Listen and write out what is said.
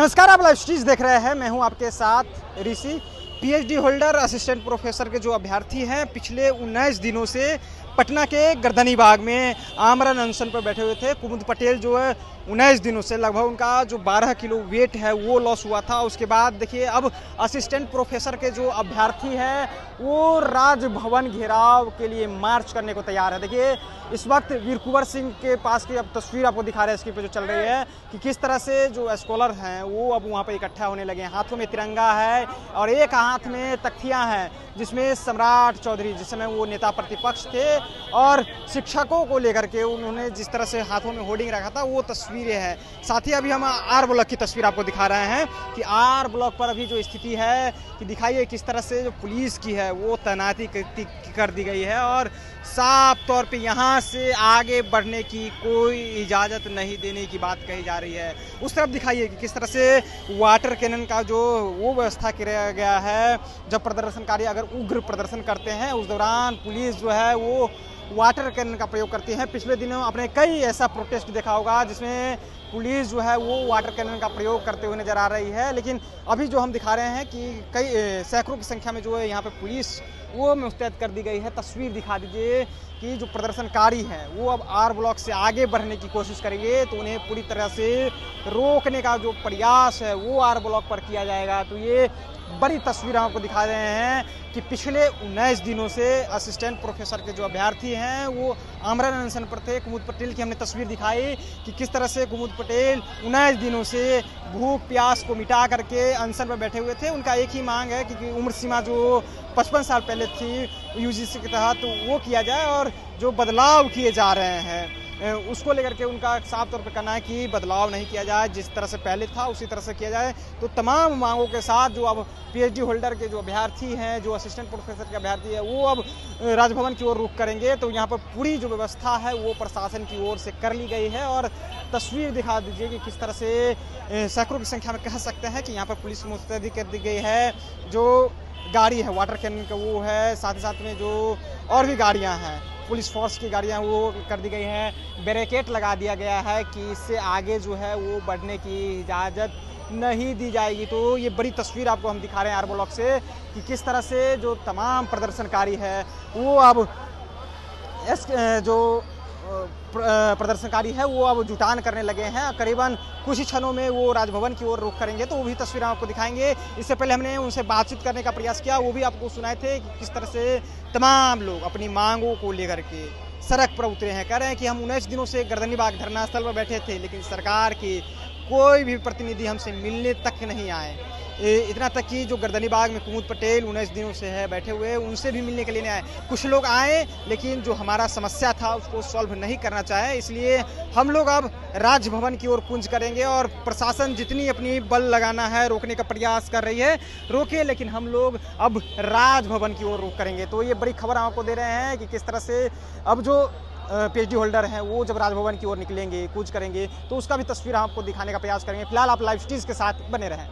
नमस्कार, आप लाइव स्ट्रीज देख रहे हैं। मैं हूं आपके साथ ऋषि। पीएचडी होल्डर असिस्टेंट प्रोफेसर के जो अभ्यर्थी हैं पिछले 19 दिनों से पटना के गर्दनी बाग में आमरण अनशन पर बैठे हुए थे। कुमुद पटेल जो है 19 दिनों से लगभग उनका जो 12 किलो वेट है वो लॉस हुआ था। उसके बाद देखिए अब असिस्टेंट प्रोफेसर के जो अभ्यर्थी हैं वो राजभवन घेराव के लिए मार्च करने को तैयार है। देखिए इस वक्त वीर कुंवर सिंह के पास की अब तस्वीर आपको दिखा रहे हैं स्क्रीन पे जो चल रही है कि किस तरह से जो स्कॉलर हैं वो अब वहाँ पे इकट्ठा होने लगे हैं। हाथों में तिरंगा है और एक हाथ में तख्तियाँ हैं जिसमें सम्राट चौधरी जिस समय वो नेता प्रतिपक्ष थे और शिक्षकों को लेकर के उन्होंने जिस तरह से हाथों में होर्डिंग रखा था वो तस्वीरें हैं। साथ ही अभी हम आर ब्लॉक की तस्वीर आपको दिखा रहे हैं कि आर ब्लॉक पर अभी जो स्थिति है कि दिखाइए किस तरह से जो पुलिस की है वो तैनाती कर दी गई है और साफ तौर पे यहाँ से आगे बढ़ने की कोई इजाज़त नहीं देने की बात कही जा रही है। उस तरफ दिखाइए कि किस तरह से वाटर कैनन का जो वो व्यवस्था किया गया है। जब प्रदर्शनकारी अगर उग्र प्रदर्शन करते हैं उस दौरान पुलिस जो है वो वाटर कैनन का प्रयोग करती है। पिछले दिनों आपने कई ऐसा प्रोटेस्ट देखा होगा जिसमें पुलिस जो है वो वाटर कैनन का प्रयोग करते हुए नजर आ रही है। लेकिन अभी जो हम दिखा रहे हैं कि कई सैकड़ों की संख्या में जो है यहाँ पे पुलिस वो मुस्तैद कर दी गई है। तस्वीर दिखा दीजिए कि जो प्रदर्शनकारी हैं वो अब आर ब्लॉक से आगे बढ़ने की कोशिश करेंगे तो उन्हें पूरी तरह से रोकने का जो प्रयास है वो आर ब्लॉक पर किया जाएगा। तो ये बड़ी तस्वीर हम आपको दिखा रहे हैं कि पिछले 19 दिनों से असिस्टेंट प्रोफेसर के जो अभ्यर्थी हैं वो आमरण अनशन पर थे। कुमुद पटेल की हमने तस्वीर दिखाई कि किस तरह से कुमुद पटेल 19 दिनों से भूख प्यास को मिटा करके अनशन पर बैठे हुए थे। उनका एक ही मांग है कि उम्र सीमा जो 55 साल पहले थी यूजीसी के तहत वो किया जाए और जो बदलाव किए जा रहे हैं उसको लेकर के उनका साफ तौर पर कहना है कि बदलाव नहीं किया जाए, जिस तरह से पहले था उसी तरह से किया जाए। तो तमाम मांगों के साथ जो अब पीएचडी होल्डर के जो अभ्यर्थी हैं जो असिस्टेंट प्रोफेसर के अभ्यर्थी है वो अब राजभवन की ओर रुख करेंगे। तो यहाँ पर पूरी जो व्यवस्था है वो प्रशासन की ओर से कर ली गई है और तस्वीर दिखा दीजिए कि किस तरह से सैकड़ों की संख्या में कह सकते हैं कि यहाँ पर पुलिस मुस्तैदी कर दी गई है। जो गाड़ी है वाटर कैनन का वो है, साथ ही साथ में जो और भी गाड़ियाँ हैं पुलिस फोर्स की गाड़ियां वो कर दी गई हैं। बैरिकेड लगा दिया गया है कि इससे आगे जो है वो बढ़ने की इजाज़त नहीं दी जाएगी। तो ये बड़ी तस्वीर आपको हम दिखा रहे हैं आर ब्लॉक से कि किस तरह से जो तमाम प्रदर्शनकारी है वो अब जो प्रदर्शनकारी है वो अब जुटान करने लगे हैं। करीबन कुछ ही क्षणों में वो राजभवन की ओर रुख करेंगे तो वो भी तस्वीरें आपको दिखाएंगे। इससे पहले हमने उनसे बातचीत करने का प्रयास किया, वो भी आपको सुनाए थे कि किस तरह से तमाम लोग अपनी मांगों को लेकर के सड़क पर उतरे हैं। कह रहे हैं कि हम 19 दिनों से गर्दनी बाग धरना स्थल पर बैठे थे लेकिन सरकार के कोई भी प्रतिनिधि हमसे मिलने तक नहीं आए। इतना तक कि जो गर्दनी बाग में कुमुद पटेल 19 दिनों से है बैठे हुए उनसे भी मिलने के लिए नहीं आए। कुछ लोग आए लेकिन जो हमारा समस्या था उसको सॉल्व नहीं करना चाहे, इसलिए हम लोग अब राजभवन की ओर कूच करेंगे और प्रशासन जितनी अपनी बल लगाना है रोकने का प्रयास कर रही है रोके, लेकिन हम लोग अब राजभवन की ओर रुख करेंगे। तो ये बड़ी खबर हम आपको दे रहे हैं कि किस तरह से अब जो पीएचडी होल्डर हैं वो जब राजभवन की ओर निकलेंगे कूच करेंगे तो उसका भी तस्वीर हम आपको दिखाने का प्रयास करेंगे। फिलहाल आप लाइव स्ट्रीज के साथ बने रहें।